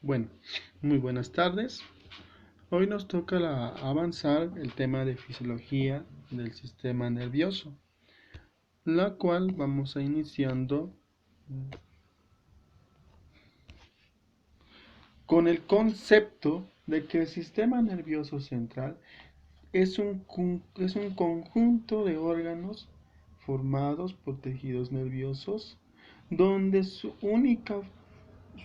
Bueno, muy buenas tardes. Hoy nos toca avanzar el tema de fisiología del sistema nervioso, la cual vamos a iniciando con el concepto de que el sistema nervioso central es un conjunto de órganos formados por tejidos nerviosos, donde su única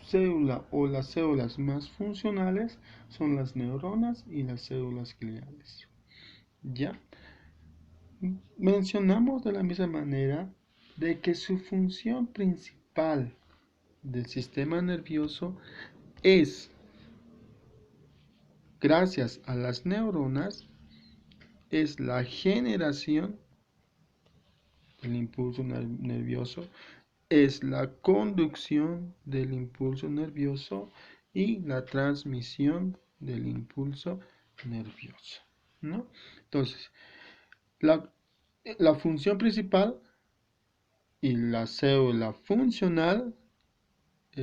célula o las células más funcionales son las neuronas y las células gliales. Ya mencionamos de la misma manera de que su función principal del sistema nervioso es, gracias a las neuronas, es la generación del impulso nervioso, es la conducción del impulso nervioso y la transmisión del impulso nervioso, ¿no? Entonces, la, la función principal y la célula funcional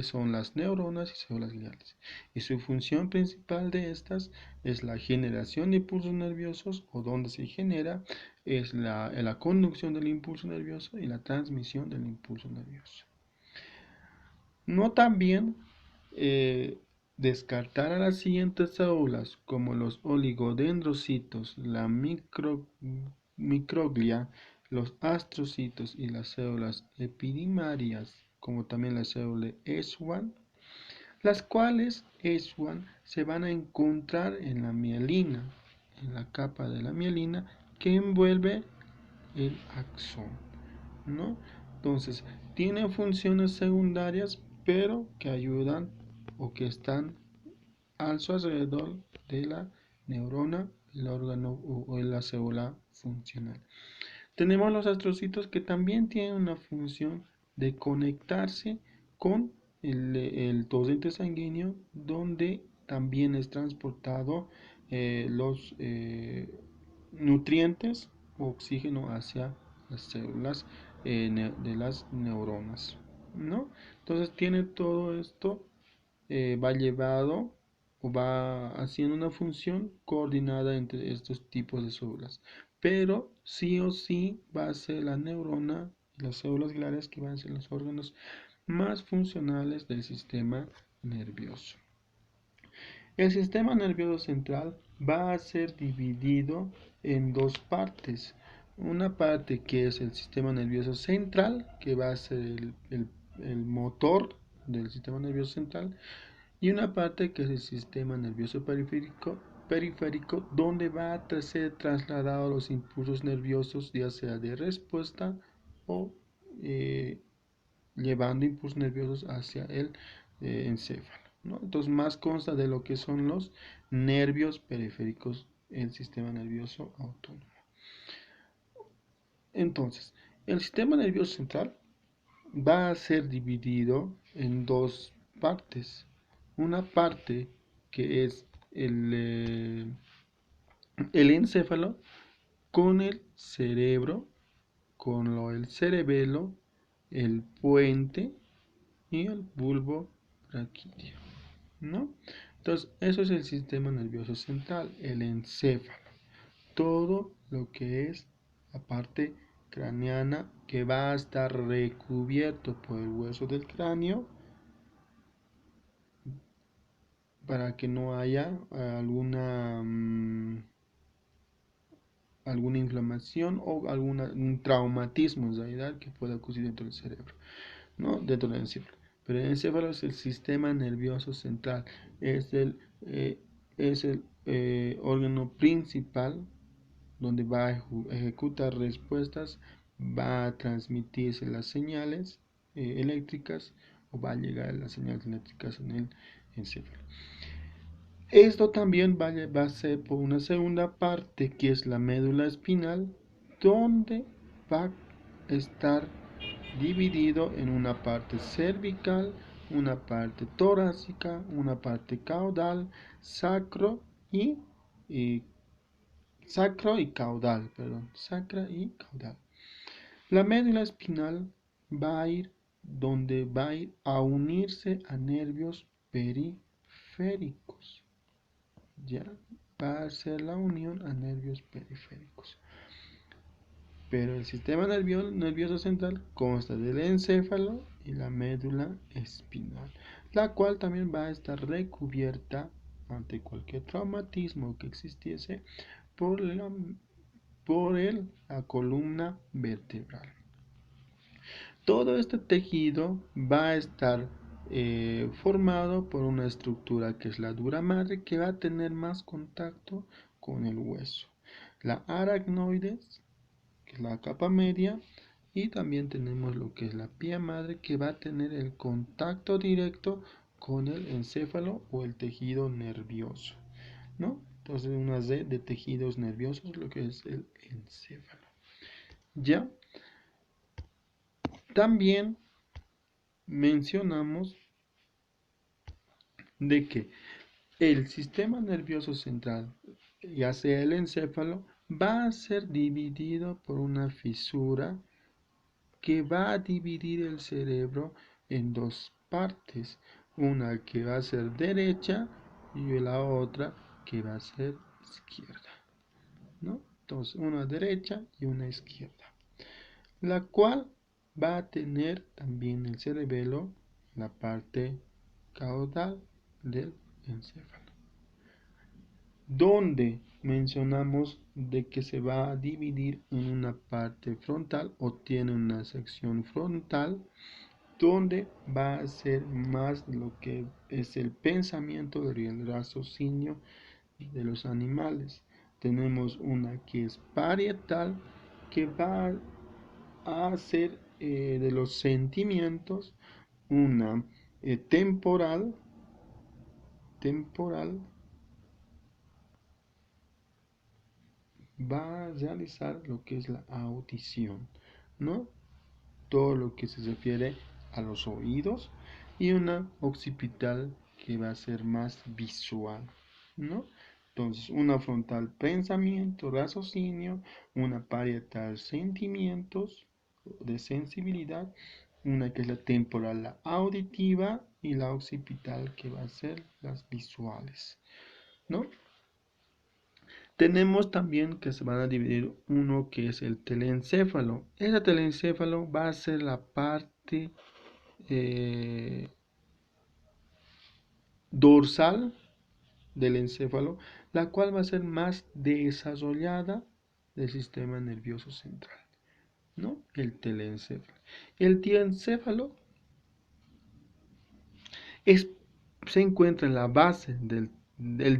son las neuronas y células gliales. Y su función principal de estas es la generación de impulsos nerviosos, o donde se genera es la conducción del impulso nervioso y la transmisión del impulso nervioso. No también descartar a las siguientes células como los oligodendrocitos, la microglia, los astrocitos y las células epidimarias, como también la célula S1, las cuales S1 se van a encontrar en la mielina, en la capa de la mielina que envuelve el axón, ¿no? Entonces, tienen funciones secundarias, pero que ayudan o que están a su alrededor de la neurona, el órgano o la célula funcional. Tenemos los astrocitos que también tienen una función de conectarse con el torrente sanguíneo, donde también es transportado los nutrientes o oxígeno hacia las células de las neuronas, ¿no? Entonces tiene todo esto, va llevado o va haciendo una función coordinada entre estos tipos de células, pero sí o sí va a ser la neurona y las células gliales que van a ser los órganos más funcionales del sistema nervioso. El sistema nervioso central va a ser dividido en dos partes. Una parte que es el sistema nervioso central, que va a ser el motor del sistema nervioso central, y una parte que es el sistema nervioso periférico, donde va a ser trasladado los impulsos nerviosos, ya sea de respuesta o llevando impulsos nerviosos hacia el encéfalo, ¿no? Entonces, más consta de lo que son los nervios periféricos el sistema nervioso autónomo. Entonces, el sistema nervioso central va a ser dividido en dos partes. Una parte que es el encéfalo con el cerebro, con el cerebelo, el puente y el bulbo raquídeo, ¿no? Entonces, eso es el sistema nervioso central, el encéfalo. Todo lo que es la parte craneana, que va a estar recubierto por el hueso del cráneo para que no haya alguna inflamación o algún traumatismo en realidad que pueda ocurrir dentro del cerebro, ¿no? Dentro del encéfalo. Pero el encéfalo es el sistema nervioso central, es el órgano principal donde va a ejecutar respuestas, va a transmitirse las señales eléctricas o va a llegar las señales eléctricas en el encéfalo. Esto también va a ser por una segunda parte, que es la médula espinal, donde va a estar dividido en una parte cervical, una parte torácica, una parte caudal, y sacro y caudal, perdón, sacra y caudal. La médula espinal va a ir donde va a ir a unirse a nervios periféricos. periféricos. Ya va a ser la unión a nervios periféricos. Pero el sistema nervioso central consta del encéfalo y la médula espinal, la cual también va a estar recubierta ante cualquier traumatismo que existiese por la columna vertebral. Todo este tejido va a estar formado por una estructura que es la dura madre, que va a tener más contacto con el hueso. La aracnoides, que es la capa media, y también tenemos lo que es la pía madre, que va a tener el contacto directo con el encéfalo o el tejido nervioso, ¿no? Entonces una de tejidos nerviosos, lo que es el encéfalo. Ya, también mencionamos de que el sistema nervioso central, ya sea el encéfalo, va a ser dividido por una fisura que va a dividir el cerebro en dos partes, una que va a ser derecha y la otra que va a ser izquierda, ¿no? Entonces, una derecha y una izquierda, la cual va a tener también el cerebelo, la parte caudal del encéfalo, donde mencionamos de que se va a dividir en una parte frontal o tiene una sección frontal donde va a ser más lo que es el pensamiento del raciocinio de los animales. Tenemos una que es parietal, que va a ser de los sentimientos, una temporal va a realizar lo que es la audición, ¿no? Todo lo que se refiere a los oídos, y una occipital que va a ser más visual, ¿no? Entonces, una frontal pensamiento, raciocinio, una parietal sentimientos de sensibilidad, una que es la temporal, la auditiva, y la occipital que va a ser las visuales, ¿no? Tenemos también que se van a dividir uno que es el telencéfalo. Ese telencéfalo va a ser la parte dorsal del encéfalo, la cual va a ser más desarrollada del sistema nervioso central, ¿no? El telencéfalo. El diencéfalo es, se encuentra en la base del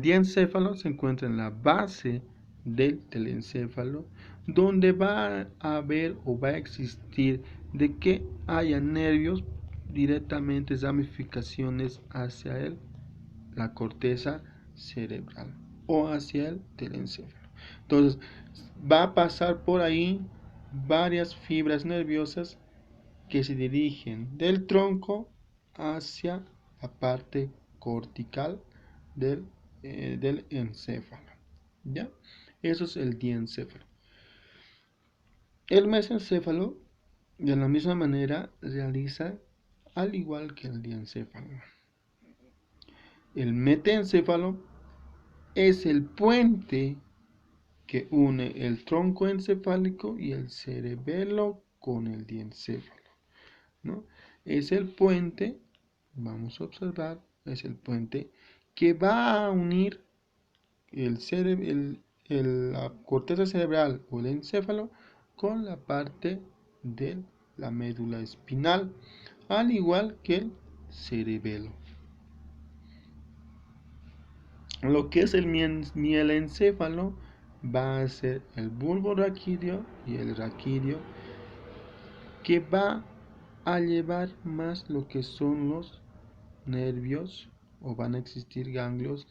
diencéfalo, se encuentra en la base del telencéfalo, donde va a haber o va a existir de que haya nervios directamente ramificaciones hacia la corteza cerebral o hacia el telencéfalo. Entonces, va a pasar por ahí varias fibras nerviosas que se dirigen del tronco hacia la parte cortical del encéfalo. ¿Ya? Eso es el diencéfalo. El mesencéfalo, de la misma manera, realiza al igual que el diencéfalo. El metencéfalo es el puente que une el tronco encefálico y el cerebelo con el diencéfalo, ¿no? Es el puente, vamos a observar, es el puente que va a unir la corteza cerebral o el encéfalo con la parte de la médula espinal, al igual que el cerebelo. Lo que es el mielencéfalo va a ser el bulbo raquídeo y el raquídeo, que va a llevar más lo que son los nervios, o van a existir ganglios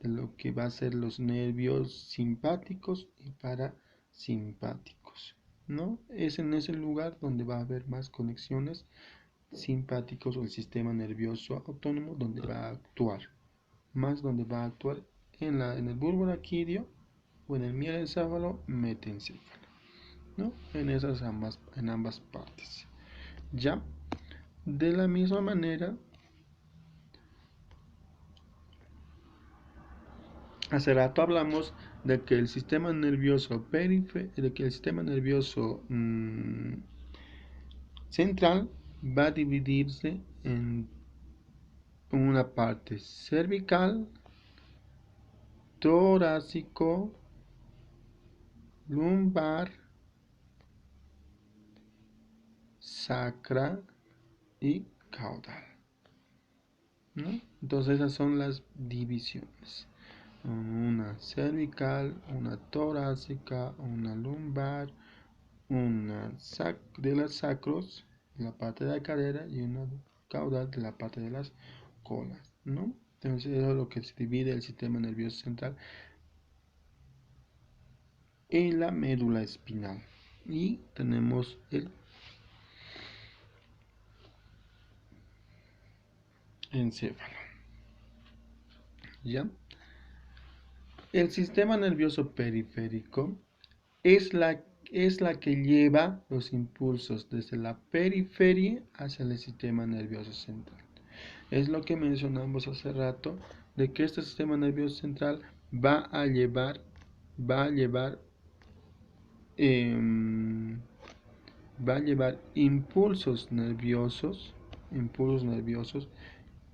de lo que va a ser los nervios simpáticos y parasimpáticos, ¿no? Es en ese lugar donde va a haber más conexiones simpáticos, o el sistema nervioso autónomo donde va a actuar, más donde va a actuar en el bulbo raquídeo o en el mielencéfalo metencéfalo, ¿no? En ambas partes. Ya, de la misma manera, Hace rato hablamos de que el sistema nervioso central va a dividirse en una parte cervical, torácico, lumbar, sacra y caudal, ¿no? Entonces esas son las divisiones. Una cervical, una torácica, una lumbar, una de las sacros, la parte de la cadera, y una caudal de la parte de las colas, ¿no? Entonces eso es lo que se divide el sistema nervioso central en la médula espinal. Y tenemos el encéfalo. ¿Ya? El sistema nervioso periférico es la que lleva los impulsos desde la periferia hacia el sistema nervioso central. Es lo que mencionamos hace rato, de que este sistema nervioso central va a llevar, em, va a llevar impulsos nerviosos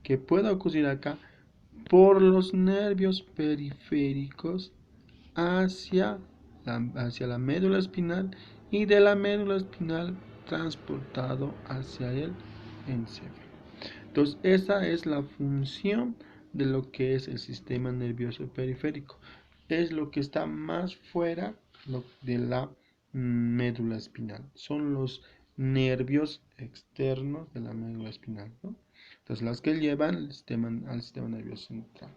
que pueda ocurrir acá por los nervios periféricos hacia hacia la médula espinal, y de la médula espinal transportado hacia el encéfalo. Entonces, esa es la función de lo que es el sistema nervioso periférico. Es lo que está más fuera de la médula espinal. Son los nervios externos de la médula espinal, ¿no? Entonces, las que llevan al sistema nervioso central,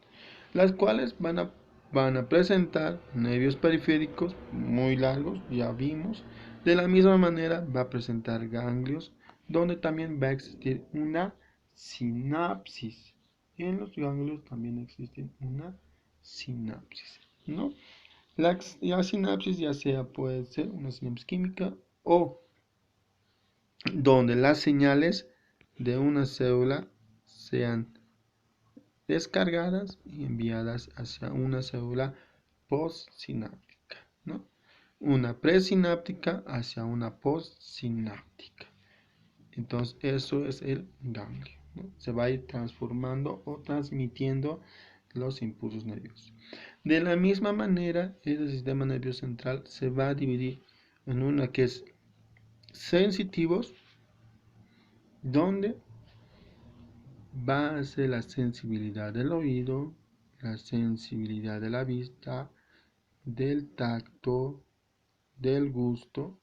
las cuales van a presentar nervios periféricos muy largos, ya vimos. De la misma manera va a presentar ganglios, donde también va a existir una sinapsis. En los ganglios también existe una sinapsis, ¿no? La sinapsis ya sea puede ser una sinapsis química, o donde las señales de una célula sean descargadas y enviadas hacia una célula postsináptica, ¿no? Una presináptica hacia una postsináptica. Entonces eso es el ganglio, ¿no? Se va a ir transformando o transmitiendo los impulsos nerviosos. De la misma manera, el sistema nervioso central se va a dividir en una que es sensitivos, donde va a ser la sensibilidad del oído, la sensibilidad de la vista, del tacto, del gusto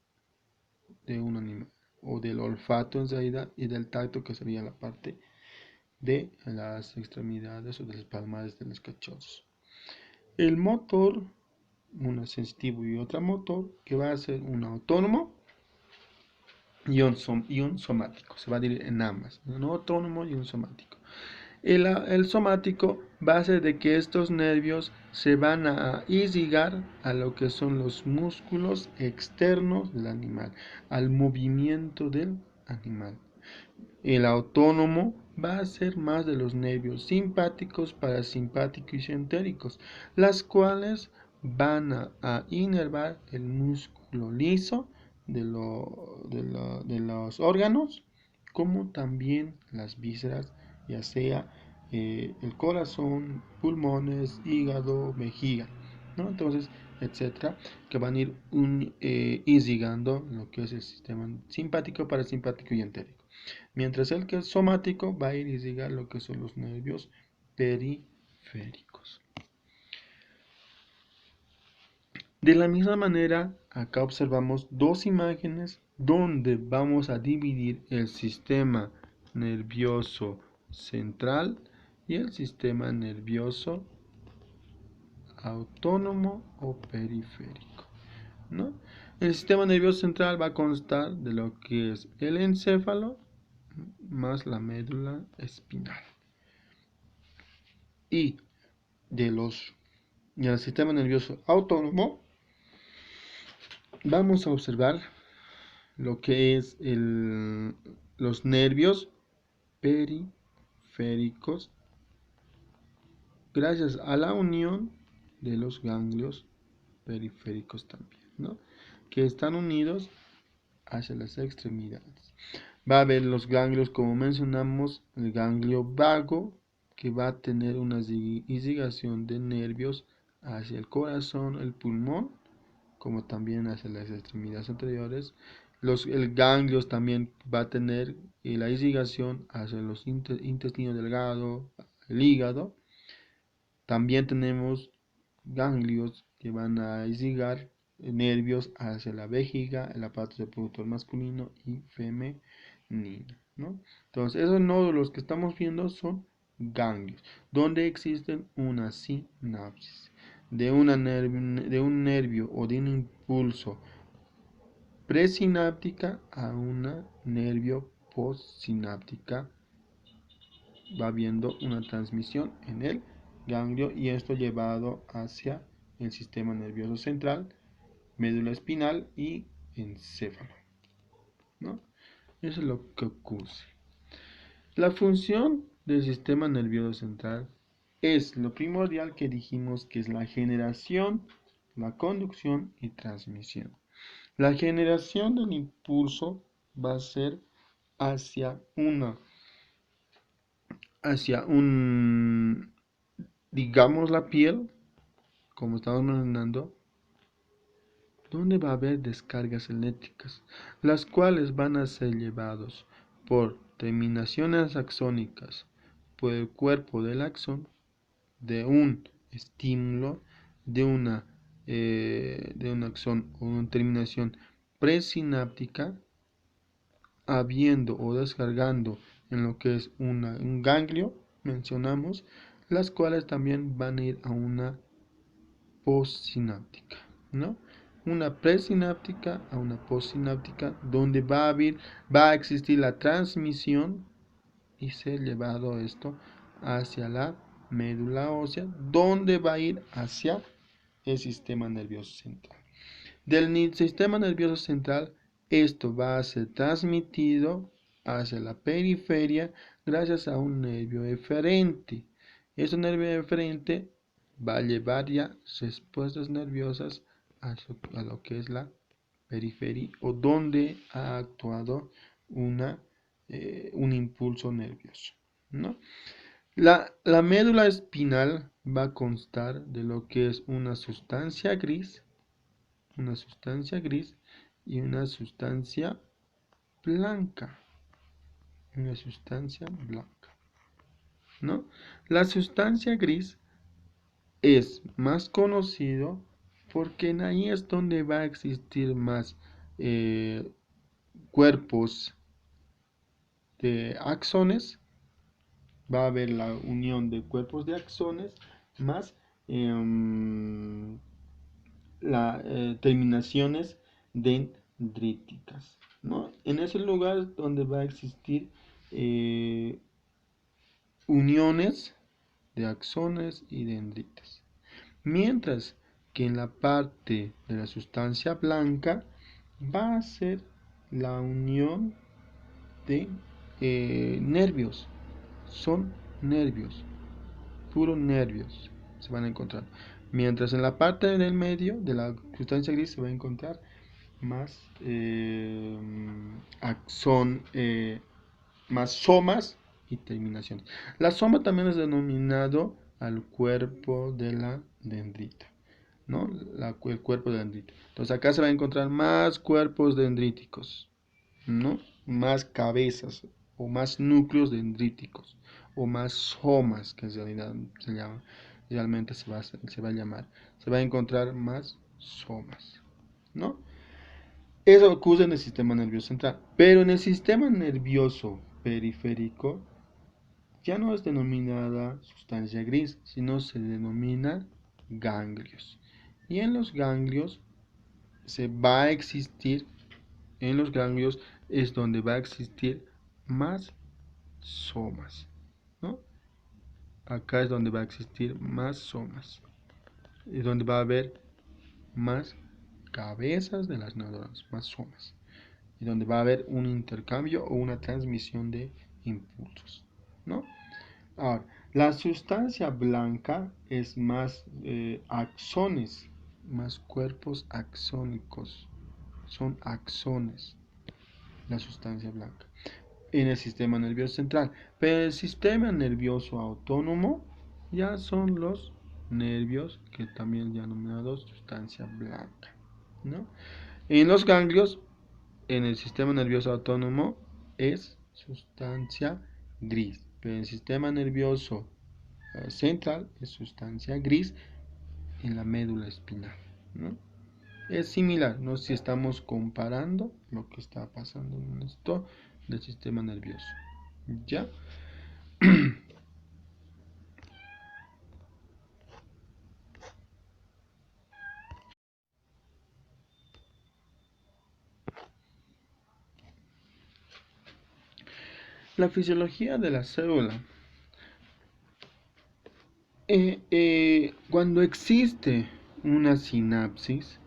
de un animal, o del olfato en realidad, y del tacto, que sería la parte de las extremidades o de las palmares de los cachorros. El motor, una sensitivo y otra motor, que va a ser un autónomo y un somático. Se va a dividir en ambas, un autónomo y un somático. El somático va a ser de que estos nervios se van a irrigar a lo que son los músculos externos del animal, al movimiento del animal. El autónomo va a ser más de los nervios simpáticos, parasimpáticos y entéricos, las cuales van a inervar el músculo liso de los órganos, como también las vísceras, ya sea el corazón, pulmones, hígado, vejiga, ¿no? Entonces, etcétera, que van a ir irrigando lo que es el sistema simpático, parasimpático y entérico. Mientras el que es somático va a ir irrigar lo que son los nervios periféricos. De la misma manera, acá observamos dos imágenes donde vamos a dividir el sistema nervioso central y el sistema nervioso autónomo o periférico, ¿no? El sistema nervioso central va a constar de lo que es el encéfalo más la médula espinal. Y del sistema nervioso autónomo vamos a observar lo que es los nervios periféricos, gracias a la unión de los ganglios periféricos también, ¿no? Que están unidos hacia las extremidades. Va a haber los ganglios, como mencionamos, el ganglio vago, que va a tener una irrigación de nervios hacia el corazón, el pulmón, como también hacia las extremidades anteriores. El ganglio también va a tener la irrigación hacia los intestinos delgados, el hígado. También tenemos ganglios que van a irrigar nervios hacia la vejiga, el aparato reproductor masculino y femenino, ¿no? Entonces, esos nódulos que estamos viendo son ganglios, donde existen una sinapsis de un nervio o de un impulso presináptica a una nervio postsináptica. Va habiendo una transmisión en el ganglio y esto llevado hacia el sistema nervioso central, médula espinal y encéfalo, ¿no? Eso es lo que ocurre. La función del sistema nervioso central es lo primordial que dijimos, que es la generación, la conducción y transmisión. La generación del impulso va a ser hacia digamos, la piel, como estamos mencionando, donde va a haber descargas eléctricas, las cuales van a ser llevados por terminaciones axónicas por el cuerpo del axón de un estímulo de un axón o una terminación presináptica, habiendo o descargando en lo que es un ganglio, mencionamos, las cuales también van a ir a una postsináptica, ¿no? Una presináptica a una postsináptica, donde va a existir la transmisión y ser llevado esto hacia la médula ósea, donde va a ir hacia el sistema nervioso central. Del sistema nervioso central, esto va a ser transmitido hacia la periferia gracias a un nervio eferente. Este nervio eferente va a llevar ya respuestas nerviosas a lo que es la periferia o donde ha actuado un impulso nervioso, ¿no? La médula espinal va a constar de lo que es una sustancia gris y una sustancia blanca, ¿no? La sustancia gris es más conocido porque en ahí es donde va a existir más cuerpos de axones, va a haber la unión de cuerpos de axones más terminaciones dendríticas, ¿no? En ese lugar donde va a existir uniones de axones y dendritas. Mientras que en la parte de la sustancia blanca va a ser la unión de nervios. Son nervios, puros nervios se van a encontrar. Mientras en la parte del medio de la sustancia gris se va a encontrar más más somas y terminaciones. La soma también es denominado al cuerpo de la dendrita, ¿no? El cuerpo de dendrita. Entonces acá se va a encontrar más cuerpos dendríticos, ¿no? Más cabezas o más núcleos dendríticos o más somas, que en realidad realmente se va a llamar. Se va a encontrar más somas, ¿no? Eso ocurre en el sistema nervioso central, pero en el sistema nervioso periférico ya no es denominada sustancia gris, sino se denomina ganglios. Y en los ganglios se va a existir, en los ganglios es donde va a existir más somas, ¿no? Acá es donde va a existir más somas, y donde va a haber más cabezas de las neuronas, más somas, y donde va a haber un intercambio o una transmisión de impulsos, ¿no? Ahora, La sustancia blanca es más axones, más cuerpos axónicos. Son axones, la sustancia blanca, en el sistema nervioso central. Pero el sistema nervioso autónomo ya son los nervios, que también denominados sustancia blanca, ¿no? En los ganglios, en el sistema nervioso autónomo, es sustancia gris. Pero en el sistema nervioso central es sustancia gris en la médula espinal, ¿no? Es similar, ¿no? Si estamos comparando lo que está pasando en esto del sistema nervioso. ¿Ya? La fisiología de la célula. Cuando existe una sinapsis,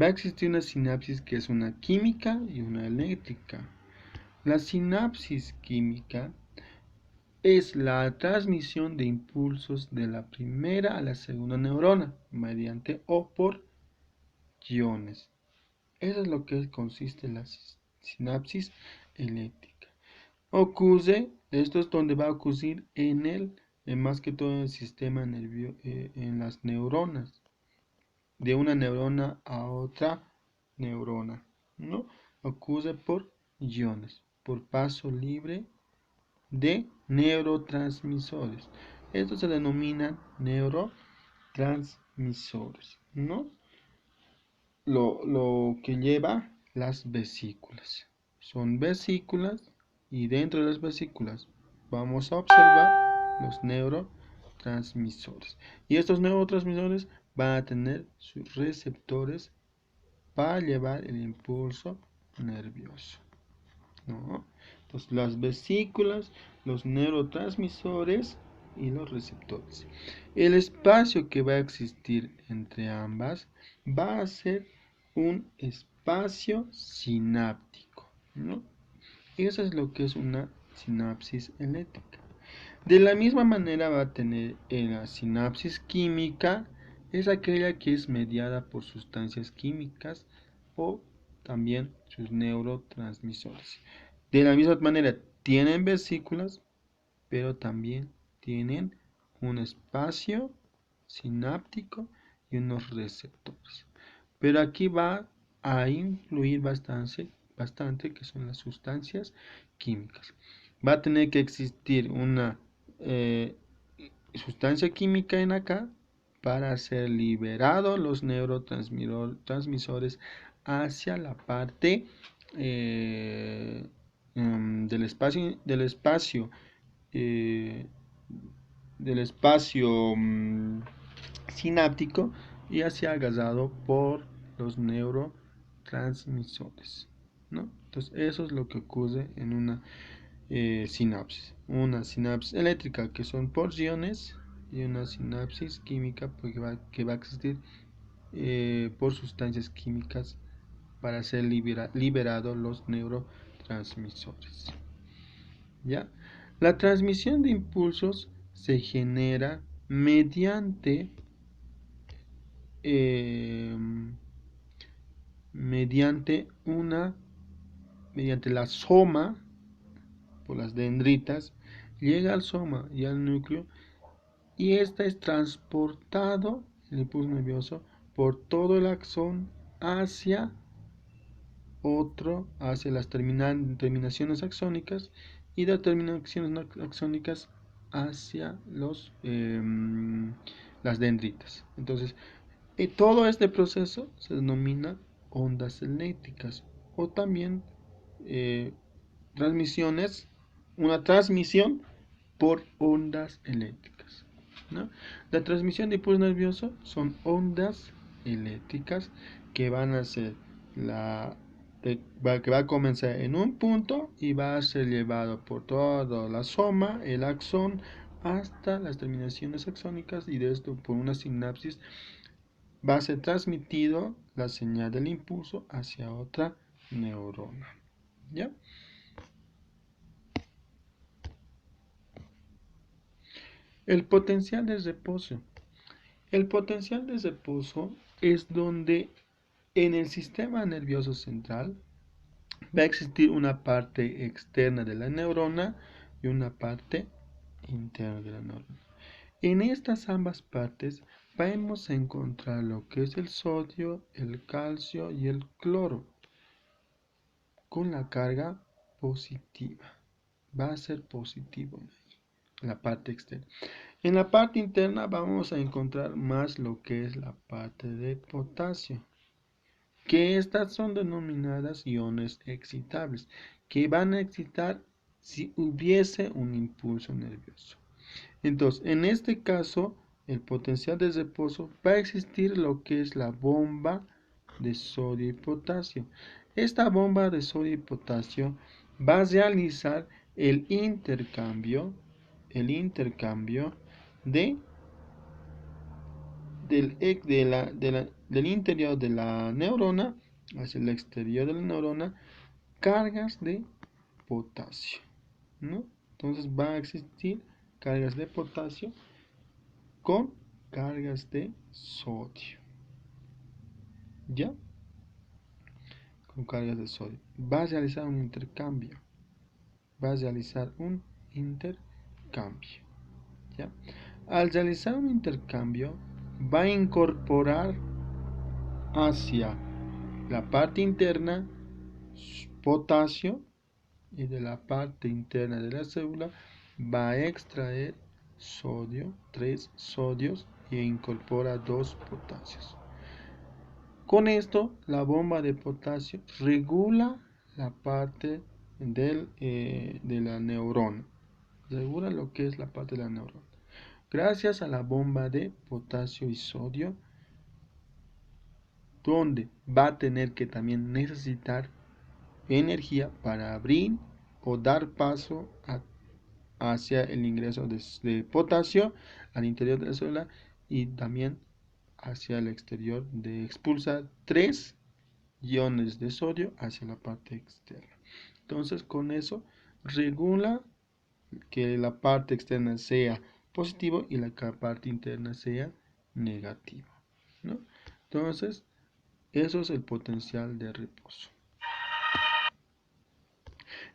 va a existir una sinapsis que es una química y una eléctrica. La sinapsis química es la transmisión de impulsos de la primera a la segunda neurona mediante o por iones. Eso es lo que consiste en la sinapsis eléctrica. Ocurre, esto es donde va a ocurrir más que todo en el sistema nervioso, en las neuronas, de una neurona a otra neurona, ¿no? Ocurre por iones, por paso libre de neurotransmisores. Estos se denominan neurotransmisores, ¿no? Lo que lleva las vesículas. Son vesículas y dentro de las vesículas vamos a observar los neurotransmisores. Y estos neurotransmisores van a tener sus receptores para llevar el impulso nervioso, ¿no? Entonces las vesículas, los neurotransmisores y los receptores. El espacio que va a existir entre ambas va a ser un espacio sináptico, ¿no? Eso es lo que es una sinapsis eléctrica. De la misma manera va a tener en la sinapsis química, es aquella que es mediada por sustancias químicas o también sus neurotransmisores. De la misma manera, tienen vesículas, pero también tienen un espacio sináptico y unos receptores. Pero aquí va a influir bastante que son las sustancias químicas. Va a tener que existir una eh, sustancia química en acá para ser liberado los neurotransmisores hacia la parte eh, eh, del espacio sináptico y hacia agarrado por los neurotransmisores, ¿no? Entonces eso es lo que ocurre en una sinapsis eléctrica que son por iones y una sinapsis química que va a existir por sustancias químicas para ser liberados los neurotransmisores. ¿Ya? La transmisión de impulsos se genera eh, mediante mediante la soma, por las dendritas, llega al soma y al núcleo, y esta es transportado, el impulso nervioso, por todo el axón hacia hacia las terminaciones axónicas, y de terminaciones axónicas hacia las dendritas. Entonces, todo este proceso se denomina ondas eléctricas o también eh, transmisiones, una transmisión por ondas eléctricas, ¿no? La transmisión de impulso nervioso son ondas eléctricas que van a ser que va a comenzar en un punto y va a ser llevado por toda la soma, el axón, hasta las terminaciones axónicas, y de esto por una sinapsis va a ser transmitido la señal del impulso hacia otra neurona. ¿Ya? El potencial de reposo. El potencial de reposo es donde en el sistema nervioso central va a existir una parte externa de la neurona y una parte interna de la neurona. En estas ambas partes vamos a encontrar lo que es el sodio, el calcio y el cloro con la carga positiva. Va a ser positivo en la parte externa. En la parte interna vamos a encontrar más lo que es la parte de potasio, que estas son denominadas iones excitables, que van a excitar si hubiese un impulso nervioso. Entonces, en este caso, el potencial de reposo va a existir lo que es la bomba de sodio y potasio. Esta bomba de sodio y potasio va a realizar el intercambio de, del interior de la neurona hacia el exterior de la neurona cargas de potasio, ¿no? Entonces va a existir cargas de potasio con cargas de sodio, ¿ya? Con cargas de sodio. Va a realizar un intercambio. ¿Ya? Al realizar un intercambio, va a incorporar hacia la parte interna potasio y de la parte interna de la célula va a extraer sodio, 3 sodios e incorpora 2 potasios. Con esto, la bomba de potasio regula la parte de la neurona. Regula lo que es la parte de la neurona. Gracias a la bomba de potasio y sodio, donde va a tener que también necesitar energía para abrir o dar paso hacia el ingreso de potasio al interior de la célula y también hacia el exterior de expulsar 3 iones de sodio hacia la parte externa. Entonces con eso regula que la parte externa sea positivo y la parte interna sea negativo, ¿no? Entonces eso es el potencial de reposo.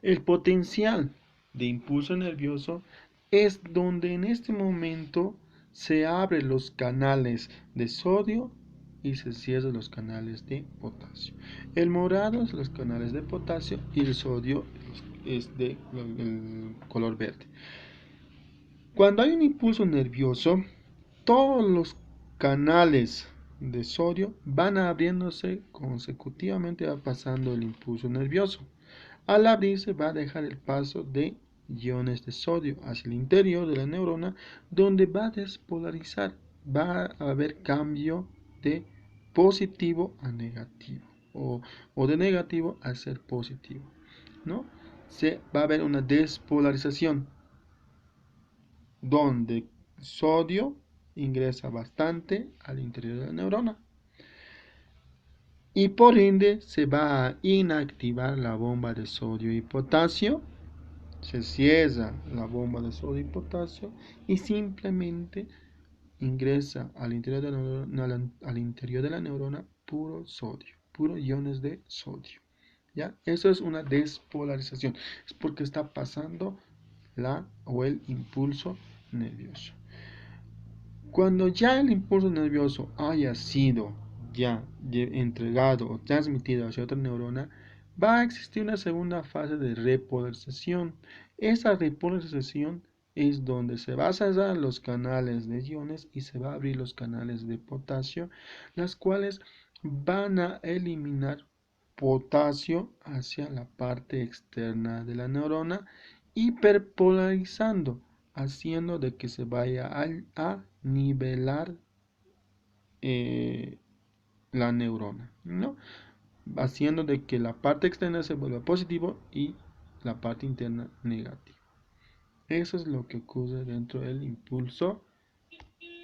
El potencial de impulso nervioso es donde en este momento se abren los canales de sodio y se cierran los canales de potasio. El morado es los canales de potasio y el sodio es el color verde. Cuando hay un impulso nervioso, todos los canales de sodio van abriéndose consecutivamente, va pasando el impulso nervioso. Al abrirse va a dejar el paso de iones de sodio hacia el interior de la neurona, donde va a despolarizar, va a haber cambio de positivo a negativo o de negativo a ser positivo, ¿no? Se va a haber una despolarización donde sodio ingresa bastante al interior de la neurona y por ende se va a inactivar la bomba de sodio y potasio. Se cierra la bomba de sodio y potasio y simplemente ingresa al interior de la neurona puro sodio, puro iones de sodio. ¿Ya? Eso es una despolarización. Es porque está pasando el impulso nervioso. Cuando ya el impulso nervioso haya sido ya entregado o transmitido hacia otra neurona, va a existir una segunda fase de repolarización. Esa repolarización es donde se va a cerrar los canales de iones y se va a abrir los canales de potasio, las cuales van a eliminar potasio hacia la parte externa de la neurona, hiperpolarizando, haciendo de que se vaya a nivelar la neurona, ¿no? Haciendo de que la parte externa se vuelva positivo y la parte interna negativa. Eso es lo que ocurre dentro del impulso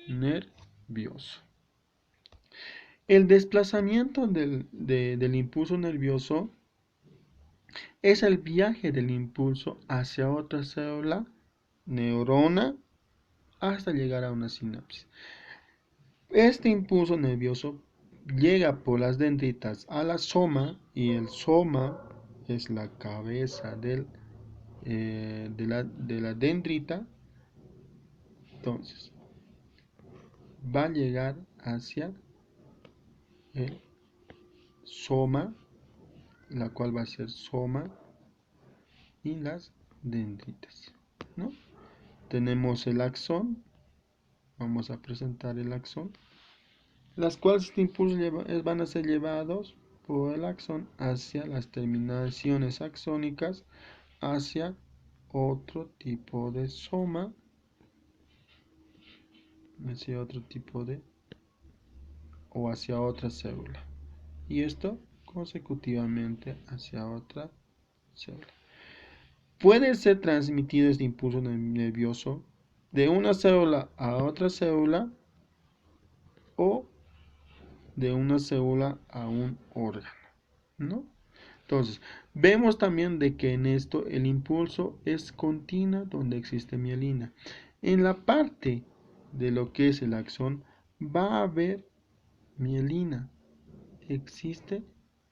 nervioso. El desplazamiento del impulso nervioso es el viaje del impulso hacia otra célula, neurona hasta llegar a una sinapsis. Este impulso nervioso llega por las dendritas a la soma, y el soma es la cabeza de la dendrita. Entonces va a llegar hacia el soma, la cual va a ser soma y las dendritas, ¿no? Tenemos el axón. Vamos a presentar el axón, las cuales este impulso van a ser llevados por el axón hacia las terminaciones axónicas, hacia otro tipo de soma, hacia otro tipo de, o hacia otra célula, y esto consecutivamente hacia otra célula. Puede ser transmitido este impulso nervioso de una célula a otra célula, o de una célula a un órgano, ¿no? Entonces, vemos también de que en esto el impulso es continuo donde existe mielina. En la parte de lo que es el axón va a haber mielina, existe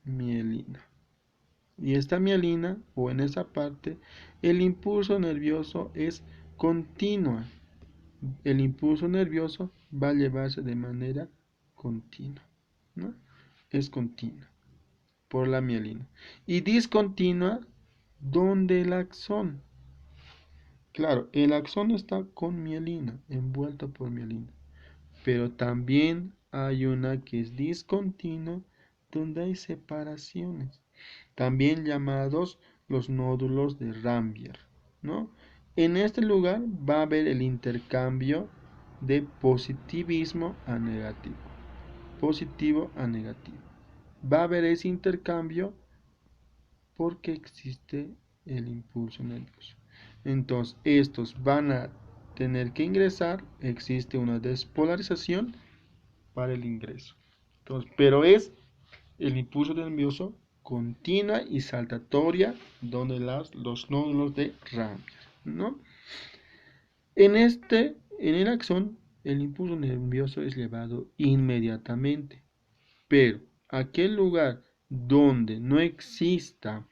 mielina. Y esta mielina, o en esa parte, el impulso nervioso es continua. El impulso nervioso va a llevarse de manera continua, ¿no? Es continua por la mielina. Y discontinua donde el axón. Claro, el axón está con mielina, envuelto por mielina. Pero también hay una que es discontinua, donde hay separaciones, también llamados los nódulos de Rambier, ¿no? En este lugar va a haber el intercambio de positivismo a negativo, positivo a negativo. Va a haber ese intercambio porque existe el impulso nervioso. Entonces, estos van a tener que ingresar, existe una despolarización para el ingreso. Entonces, pero es el impulso nervioso continua y saltatoria donde los nódulos de Rambier, ¿no? En el axón, el impulso nervioso es llevado inmediatamente, pero aquel lugar donde no exista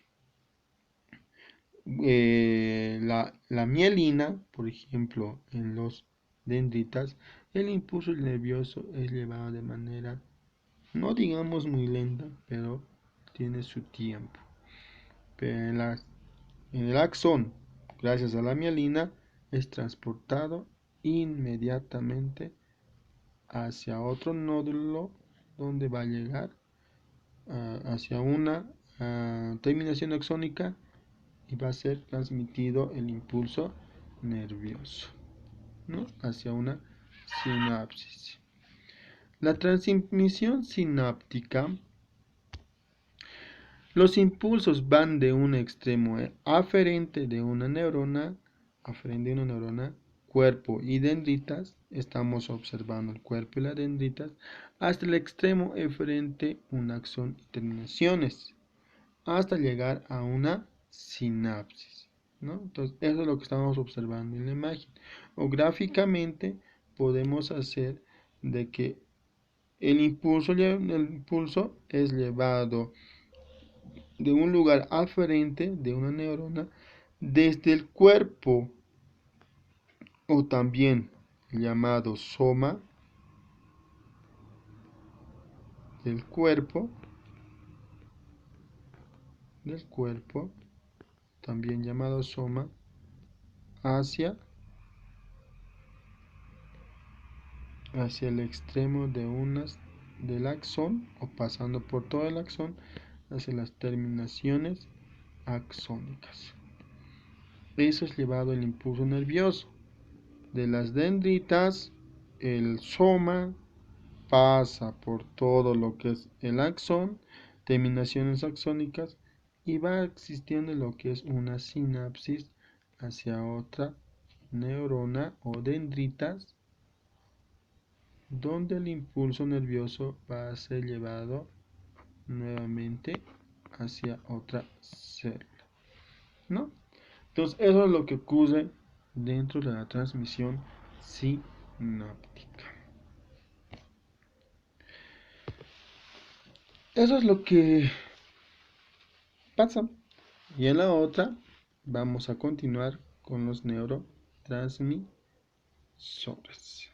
la mielina, por ejemplo, en los dendritas, el impulso nervioso es llevado de manera, no digamos muy lenta, pero tiene su tiempo. Pero en el axón, gracias a la mielina, es transportado inmediatamente hacia otro nódulo donde va a llegar hacia una terminación axónica, y va a ser transmitido el impulso nervioso, ¿no? Hacia una sinapsis. La transmisión sináptica, los impulsos van de un extremo aferente de una neurona, cuerpo y dendritas, estamos observando el cuerpo y las dendritas, hasta el extremo eferente, un axón y terminaciones, hasta llegar a una sinapsis, ¿no? Entonces, eso es lo que estamos observando en la imagen. O gráficamente podemos hacer de que el impulso es llevado de un lugar aferente de una neurona desde el cuerpo, o también llamado soma del cuerpo, también llamado soma, hacia el extremo del axón, o pasando por todo el axón hacia las terminaciones axónicas. Eso es llevado el impulso nervioso de las dendritas. El soma pasa por todo lo que es el axón, terminaciones axónicas, y va existiendo lo que es una sinapsis hacia otra neurona o dendritas, donde el impulso nervioso va a ser llevado nuevamente hacia otra célula, ¿no? Entonces, eso es lo que ocurre dentro de la transmisión sináptica. Eso es lo que pasa. Y en la otra vamos a continuar con los neurotransmisores.